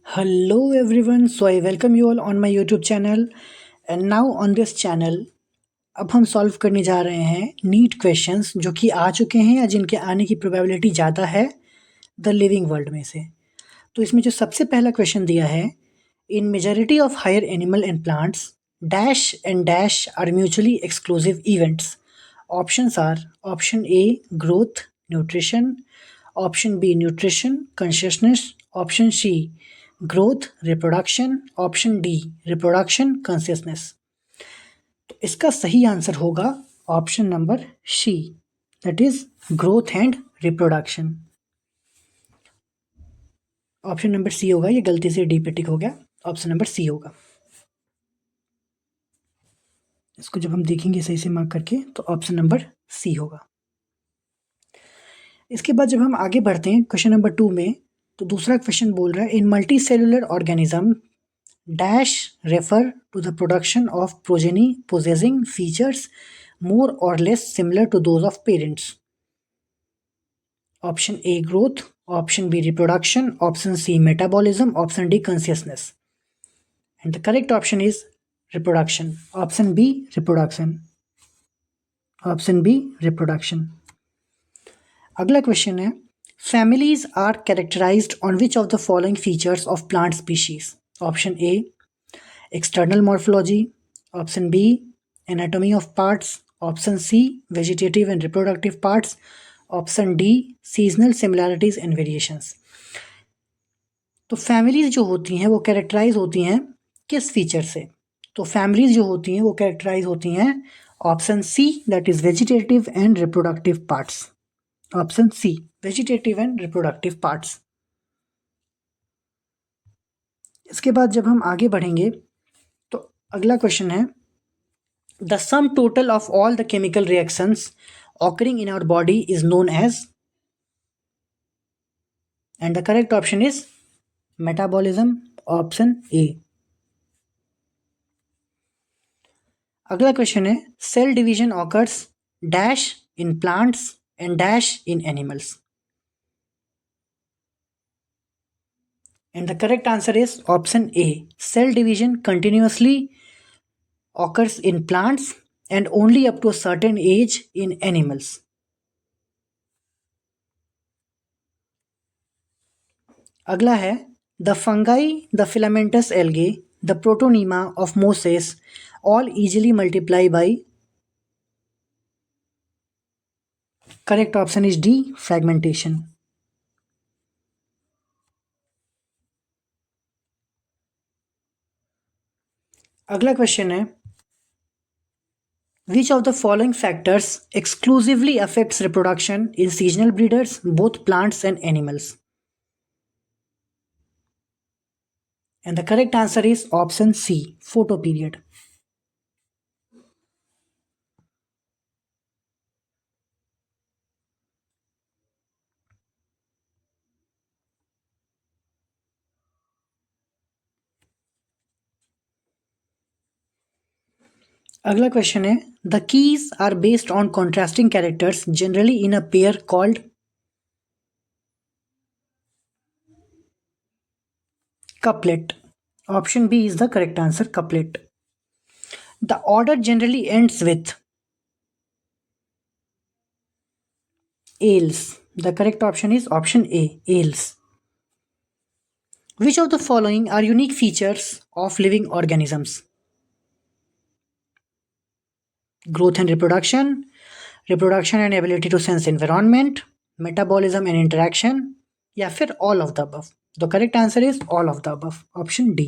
Hello everyone, so I welcome you all on my YouTube channel and now on this channel अब हम solve करने जा रहे हैं नीट क्वेश्चंस जो कि आ चुके हैं या जिनके आने की प्रोबेबिलिटी ज़्यादा है द लिविंग वर्ल्ड में से। तो इसमें जो सबसे पहला क्वेश्चन दिया है, in majority of higher animal and plants dash are mutually exclusive events. Options are option A growth nutrition, option B nutrition consciousness, option C growth reproduction, option D reproduction consciousness. तो इसका सही answer होगा option number C, that is growth and reproduction. Option number C होगा, ये गलती से D पे टिक हो गया, ऑप्शन नंबर सी होगा। इसको जब हम देखेंगे सही से मार्क करके तो ऑप्शन नंबर सी होगा। इसके बाद जब हम आगे बढ़ते हैं क्वेश्चन नंबर 2 में, तो दूसरा क्वेश्चन बोल रहा है in multicellular organism dash refer to the production of progeny possessing features more or less similar to those of parents. Option A growth, option B reproduction, option C metabolism, option D consciousness. And the correct option is reproduction. Option B reproduction. Option B reproduction. अगला question है families are characterized on which of the following features of plant species? Option A external morphology, option B anatomy of parts, option C vegetative and reproductive parts, option D seasonal similarities and variations. तो families जो होती हैं वो characterize होती हैं किस feature से? तो फैमिलीज जो होती हैं वो कैरेक्टराइज होती हैं option C, that is vegetative and reproductive parts. Option C vegetative and reproductive parts. इसके बाद जब हम आगे बढ़ेंगे तो अगला क्वेश्चन है the sum total of all the chemical reactions occurring in our body is known as, and the correct option is metabolism, option A. अगला क्वेश्चन है cell division occurs dash in plants and dash in animals, and the correct answer is option A. Cell division continuously occurs in plants and only up to a certain age in animals. अगला है the fungi, the filamentous algae, the protonema of Moses all easily multiply by, correct option is D fragmentation. अगला question है which of the following factors exclusively affects reproduction in seasonal breeders, both plants and animals? And the correct answer is option C photoperiod. अगला question है the keys are based on contrasting characters generally in a pair called, couplet. Option B is the correct answer, couplet. The order generally ends with ales. The correct option is option A, ales. Which of the following are unique features of living organisms? Growth and reproduction, reproduction and ability to sense environment, metabolism and interaction, या फिर all of the above? The correct answer is all of the above, option D.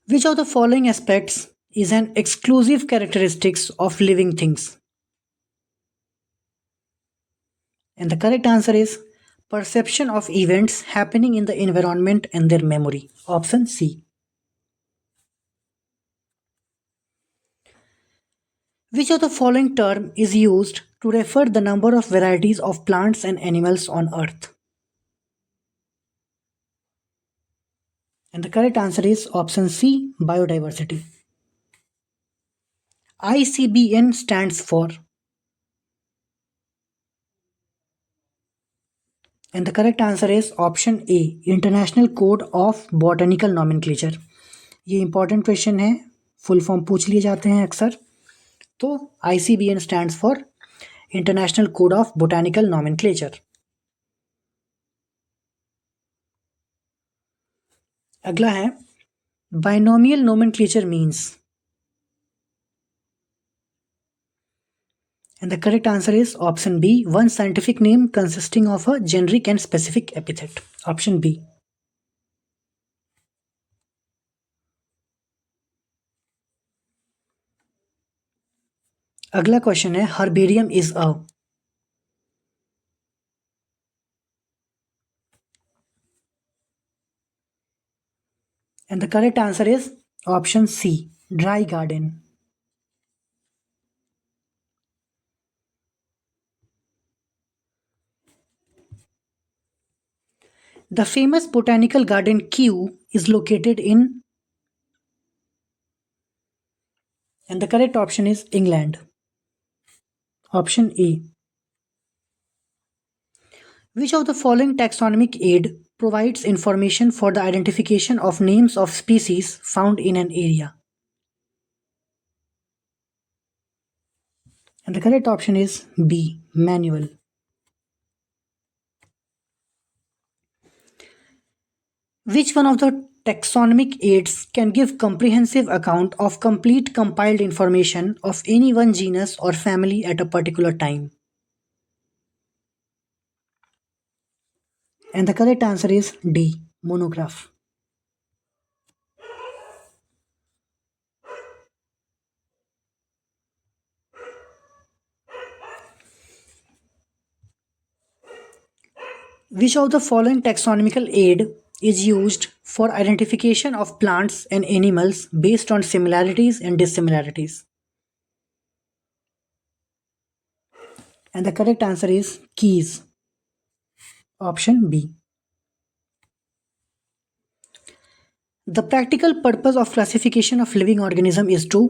Which of the following aspects is an exclusive characteristics of living things? And the correct answer is perception of events happening in the environment and their memory. Option C. Which of the following term is used to refer the number of varieties of plants and animals on earth? And the correct answer is option C, biodiversity. ICBN stands for, and the correct answer is option A, International Code of Botanical Nomenclature. ये important question है, full form पूछ लिए जाते हैं अक्सर. तो ICBN stands for International Code of Botanical Nomenclature. अगला है binomial nomenclature means, and the correct answer is option B, one scientific name consisting of a generic and specific epithet. Option B. अगला question है herbarium is a, and the correct answer is option C, dry garden. The famous botanical garden Kew is located in, and the correct option is England. Option A. Which of the following taxonomic aid provides information for the identification of names of species found in an area? And the correct option is B, manual. Which one of the taxonomic aids can give comprehensive account of complete compiled information of any one genus or family at a particular time? And the correct answer is D, monograph. Which of the following taxonomical aid is used for identification of plants and animals based on similarities and dissimilarities? And the correct answer is keys. Option B. The practical purpose of classification of living organism is to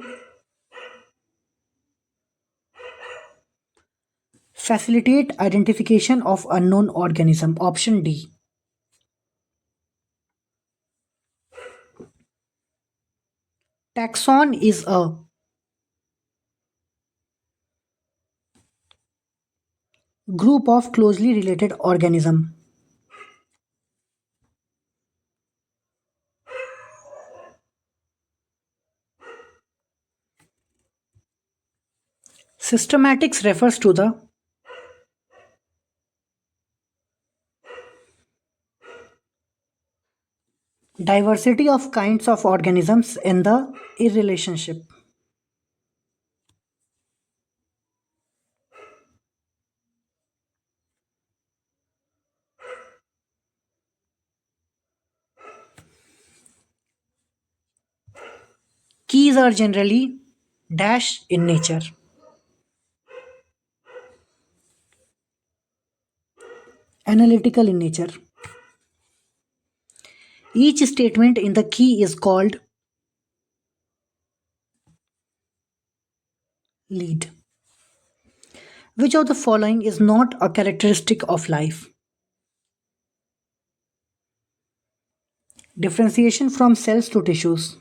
facilitate identification of unknown organism. Option D. Taxon is a group of closely related organism. Systematics refers to the diversity of kinds of organisms in the relationship. Keys are generally dash in nature. Analytical in nature. Each statement in the key is called lead. Which of the following is not a characteristic of life? Differentiation from cells to tissues.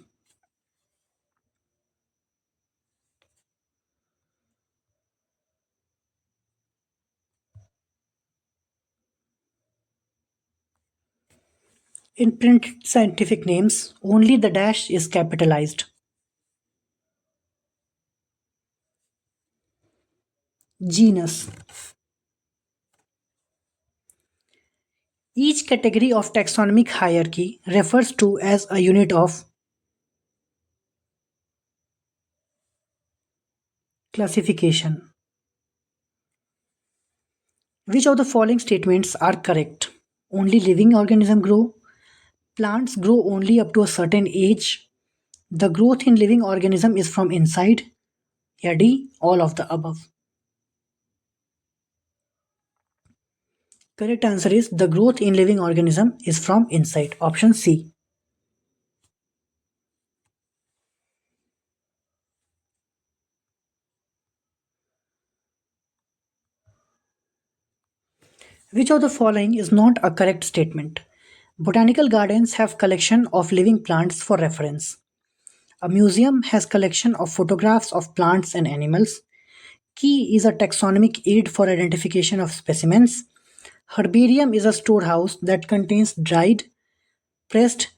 In printed scientific names, only the dash is capitalized. Genus. Each category of taxonomic hierarchy refers to as a unit of classification. Which of the following statements are correct? Only living organisms grow. Plants grow only up to a certain age. The growth in living organism is from inside. या D, all of the above. Correct answer is the growth in living organism is from inside. Option C. Which of the following is not a correct statement? Botanical gardens have collection of living plants for reference. A museum has collection of photographs of plants and animals. Key is a taxonomic aid for identification of specimens. Herbarium is a storehouse that contains dried, pressed,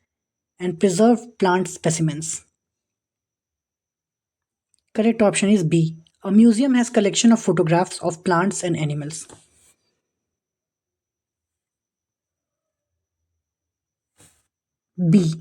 and preserved plant specimens. Correct option is B. A museum has collection of photographs of plants and animals. B.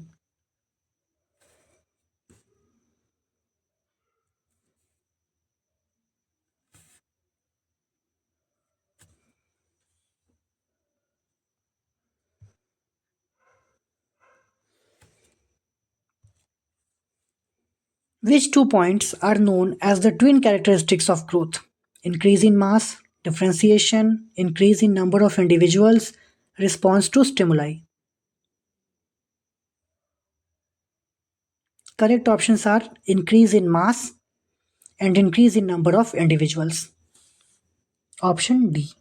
Which two points are known as the twin characteristics of growth? Increase in mass, differentiation, increase in number of individuals, response to stimuli. Correct options are increase in mass and increase in number of individuals. Option D.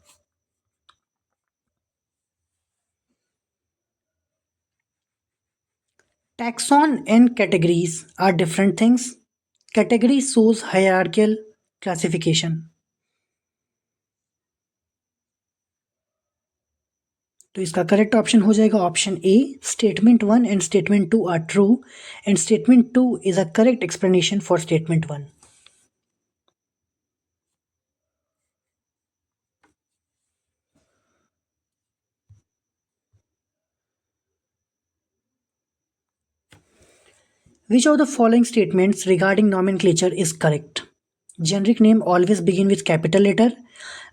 Taxon and categories are different things. Category shows hierarchical classification. तो इसका correct option हो जाएगा option A statement one and statement two are true and statement two is a correct explanation for statement one. Which of the following statements regarding nomenclature is correct? Generic name always begin with capital letter,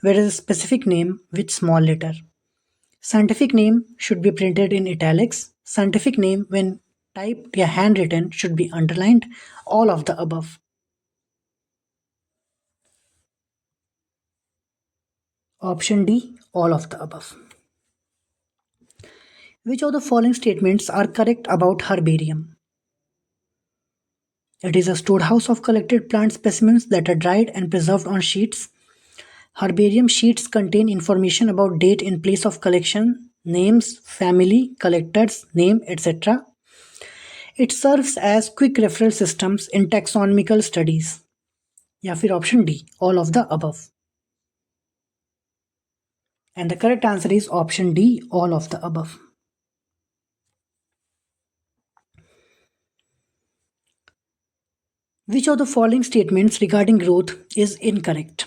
whereas a specific name with small letter. Scientific name should be printed in italics. Scientific name when typed या handwritten should be underlined. All of the above. Option D, all of the above. Which of the following statements are correct about herbarium? It is a storehouse of collected plant specimens that are dried and preserved on sheets. Herbarium sheets contain information about date and place of collection, names, family, collectors, name, etc. It serves as quick referral systems in taxonomical studies. या फिर option D, all of the above. And the correct answer is option D, all of the above. Which of the following statements regarding growth is incorrect?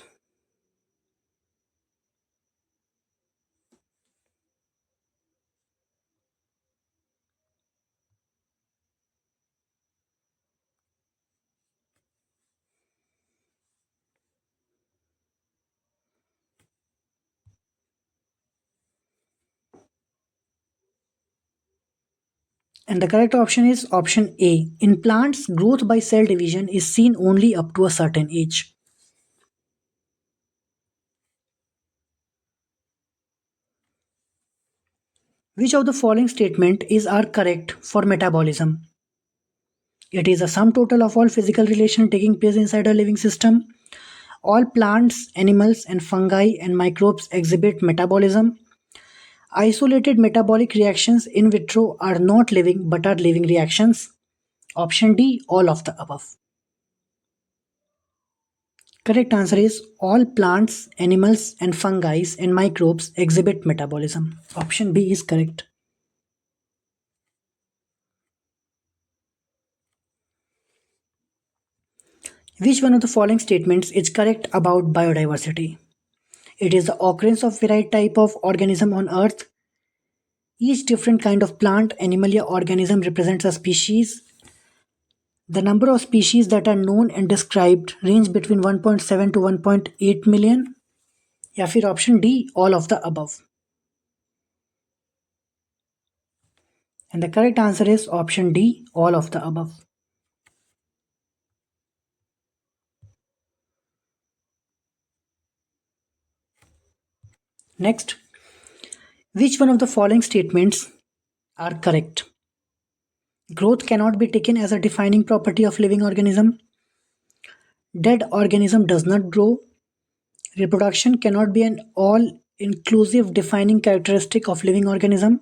And the correct option is option A. In plants, growth by cell division is seen only up to a certain age. Which of the following statement are correct for metabolism? It is a sum total of all physical relation taking place inside a living system. All plants, animals, and fungi and microbes exhibit metabolism. Isolated metabolic reactions in vitro are not living but are living reactions. Option D, all of the above. Correct answer is all plants, animals, and fungi and microbes exhibit metabolism. Option B is correct. Which one of the following statements is correct about biodiversity? It is the occurrence of varied type of organism on earth. Each different kind of plant, animal or organism represents a species. The number of species that are known and described range between 1.7 to 1.8 million. या फिर option D, all of the above. And the correct answer is option D, all of the above. Next, which one of the following statements are correct? Growth cannot be taken as a defining property of living organism. Dead organism does not grow. Reproduction cannot be an all inclusive defining characteristic of living organism.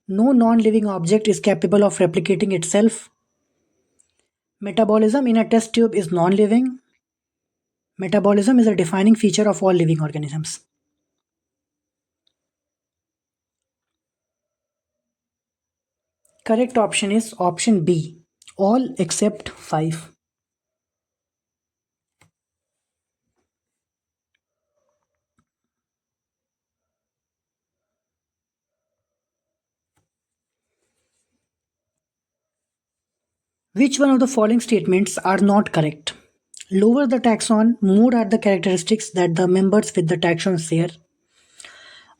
No non-living object is capable of replicating itself. Metabolism in a test tube is non-living. Metabolism is a defining feature of all living organisms. Correct option is option B, all except 5. Which one of the following statements are not correct? Lower the taxon, more are the characteristics that the members with the taxon share.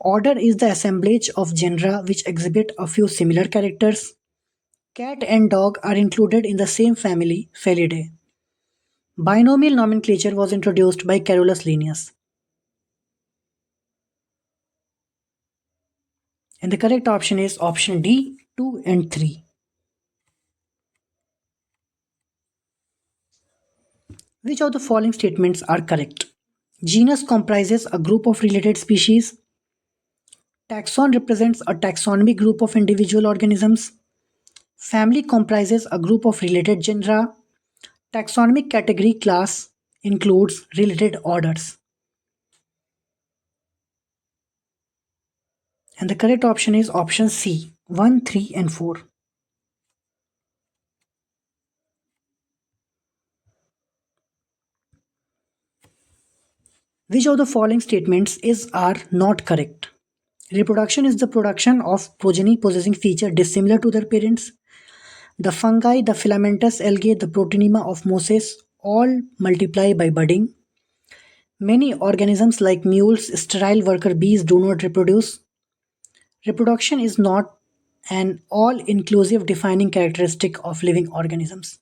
Order is the assemblage of genera which exhibit a few similar characters. Cat and dog are included in the same family, Felidae. Binomial nomenclature was introduced by Carolus Linnaeus. And the correct option is option D, 2 and 3. Which of the following statements are correct? Genus comprises a group of related species. Taxon represents a taxonomic group of individual organisms. Family comprises a group of related genera. Taxonomic category class includes related orders. And the correct option is option C, 1, 3 and 4. Which of the following statements are not correct? Reproduction is the production of progeny possessing features dissimilar to their parents. The fungi, the filamentous algae, the Protonema of Moses all multiply by budding. Many organisms like mules, sterile worker bees do not reproduce. Reproduction is not an all-inclusive defining characteristic of living organisms.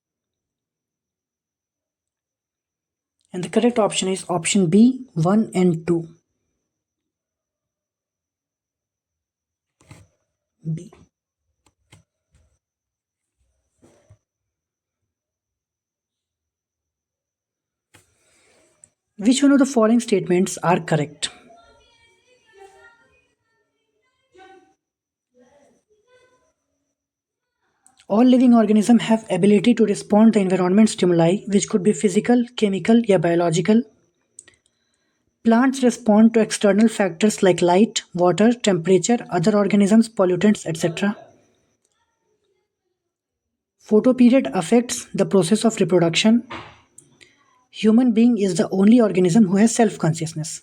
And the correct option is option B, 1 and 2. B. Which one of the following statements are correct? All living organisms have ability to respond to environment stimuli which could be physical, chemical or biological. Plants respond to external factors like light, water, temperature, other organisms, pollutants, etc. Photoperiod affects the process of reproduction. Human being is the only organism who has self-consciousness.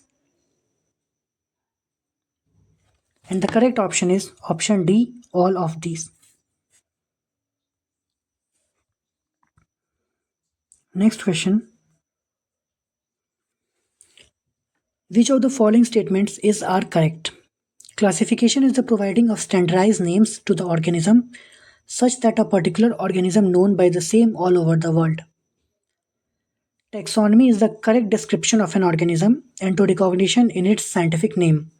And the correct option is option D, all of these. Next question. Which of the following statements are correct? Classification is the providing of standardized names to the organism such that a particular organism known by the same all over the world. Taxonomy is the correct description of an organism and to recognition in its scientific name.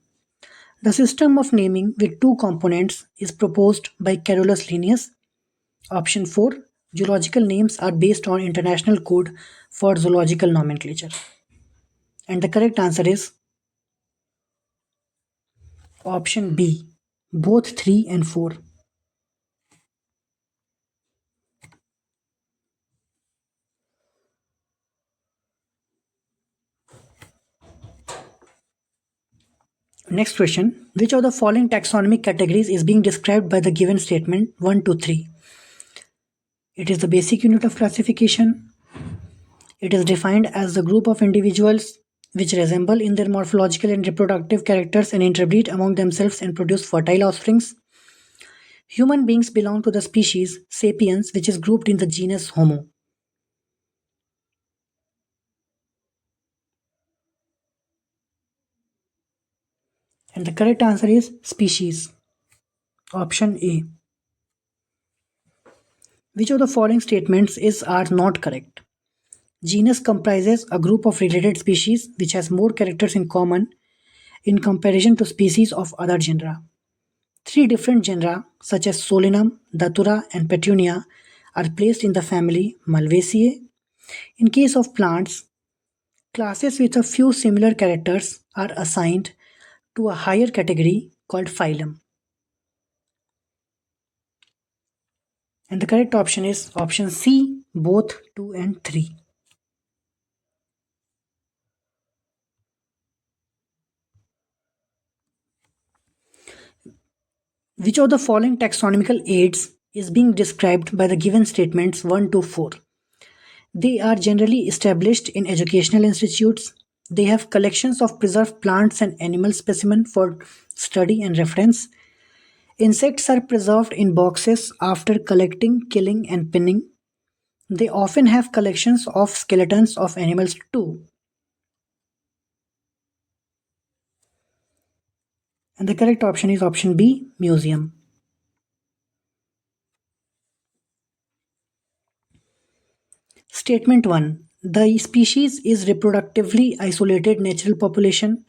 The system of naming with two components is proposed by Carolus Linnaeus. Option 4. Zoological names are based on International Code for Zoological Nomenclature. And the correct answer is option B, both 3 and 4. Next question. Which of the following taxonomic categories is being described by the given statement 1 to 3? It is the basic unit of classification. It is defined as the group of individuals which resemble in their morphological and reproductive characters and interbreed among themselves and produce fertile offsprings. Human beings belong to the species Sapiens, which is grouped in the genus Homo. And the correct answer is species. Option A. Which of the following statements are not correct? Genus comprises a group of related species which has more characters in common in comparison to species of other genera. Three different genera, such as Solanum, Datura, and Petunia, are placed in the family Malvaceae. In case of plants, classes with a few similar characters are assigned to a higher category called phylum. And the correct option is option C, both 2 and 3. Which of the following taxonomical aids is being described by the given statements 1 to 4? They are generally established in educational institutes. They have collections of preserved plants and animal specimens for study and reference. Insects are preserved in boxes after collecting, killing, and pinning. They often have collections of skeletons of animals too. And the correct option is option B, museum. Statement 1. The species is reproductively isolated natural population.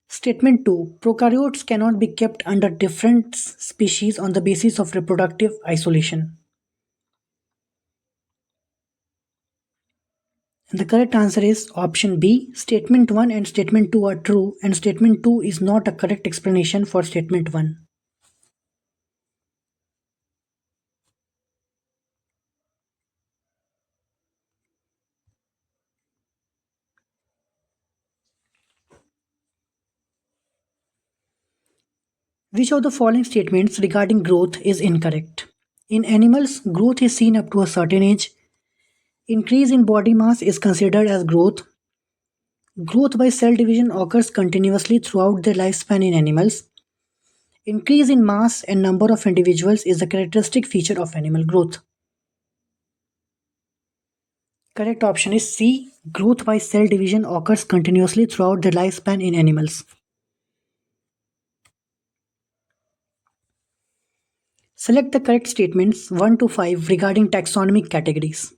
Statement 2. Prokaryotes cannot be kept under different species on the basis of reproductive isolation. And the correct answer is option B. Statement 1 and statement 2 are true, and statement 2 is not a correct explanation for statement 1. Which of the following statements regarding growth is incorrect? In animals, growth is seen up to a certain age. Increase in body mass is considered as growth. Growth by cell division occurs continuously throughout their lifespan in animals. Increase in mass and number of individuals is a characteristic feature of animal growth. Correct option is C. Growth by cell division occurs continuously throughout the lifespan in animals. Select the correct statements 1 to 5 regarding taxonomic categories.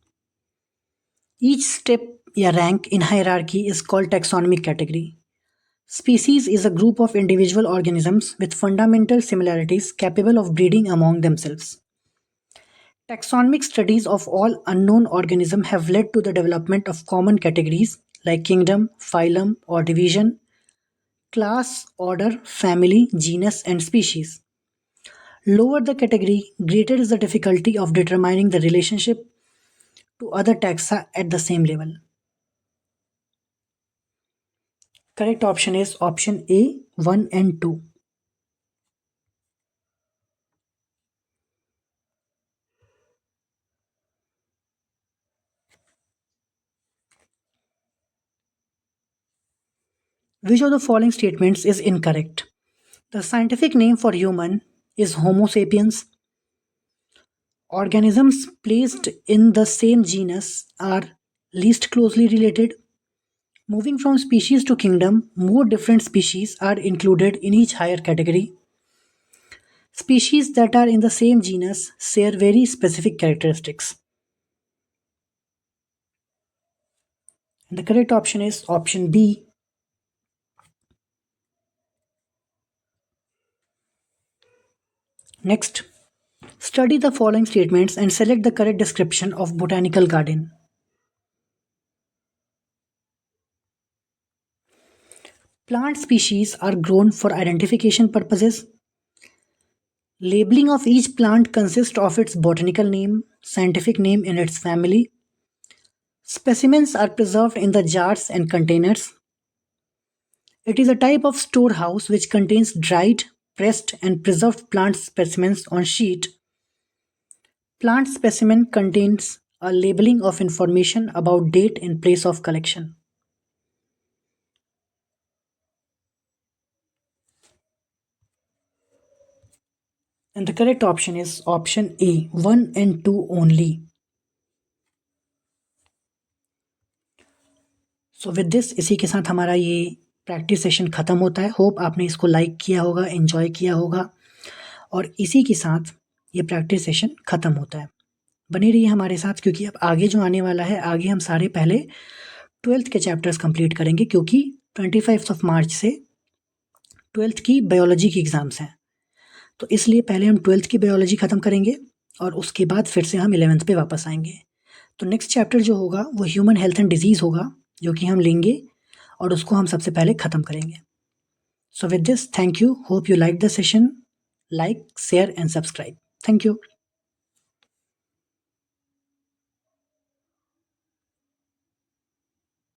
Each step या rank in hierarchy is called taxonomic category. Species is a group of individual organisms with fundamental similarities capable of breeding among themselves. Taxonomic studies of all unknown organisms have led to the development of common categories like kingdom, phylum or division, class, order, family, genus, and species. Lower the category, greater is the difficulty of determining the relationship to other taxa at the same level. Correct option is option A, 1 and 2. Which of the following statements is incorrect? The scientific name for human is Homo sapiens. Organisms placed in the same genus are least closely related. Moving from species to kingdom, more different species are included in each higher category. Species that are in the same genus share very specific characteristics. And the correct option is option B. Next, study the following statements and select the correct description of botanical garden. Plant species are grown for identification purposes. Labeling of each plant consists of its botanical name, scientific name, and its family. Specimens are preserved in the jars and containers. It is a type of storehouse which contains dried, pressed, and preserved plant specimens on sheet. Plant specimen contains a labeling of information about date and place of collection. And the correct option is option A, 1 and 2 only. So with this इसी के साथ हमारा ये practice session ख़त्म होता है. Hope आपने इसको लाइक किया होगा, एंजॉय किया होगा, और इसी के साथ ये प्रैक्टिस सेशन ख़त्म होता है. बने रहिए हमारे साथ, क्योंकि अब आगे जो आने वाला है, आगे हम सारे पहले 12th के चैप्टर्स कंप्लीट करेंगे, क्योंकि 25 मार्च से 12th की बायोलॉजी की एग्ज़ाम्स हैं. तो इसलिए पहले हम 12th की बायोलॉजी ख़त्म करेंगे और उसके बाद फिर से हम 11th पे वापस आएंगे. तो नेक्स्ट चैप्टर जो होगा वो ह्यूमन हेल्थ एंड डिजीज़ होगा, जो कि हम लेंगे और उसको हम सबसे पहले ख़त्म करेंगे। So with this, thank you, hope you like the session, like, share and subscribe. Thank you.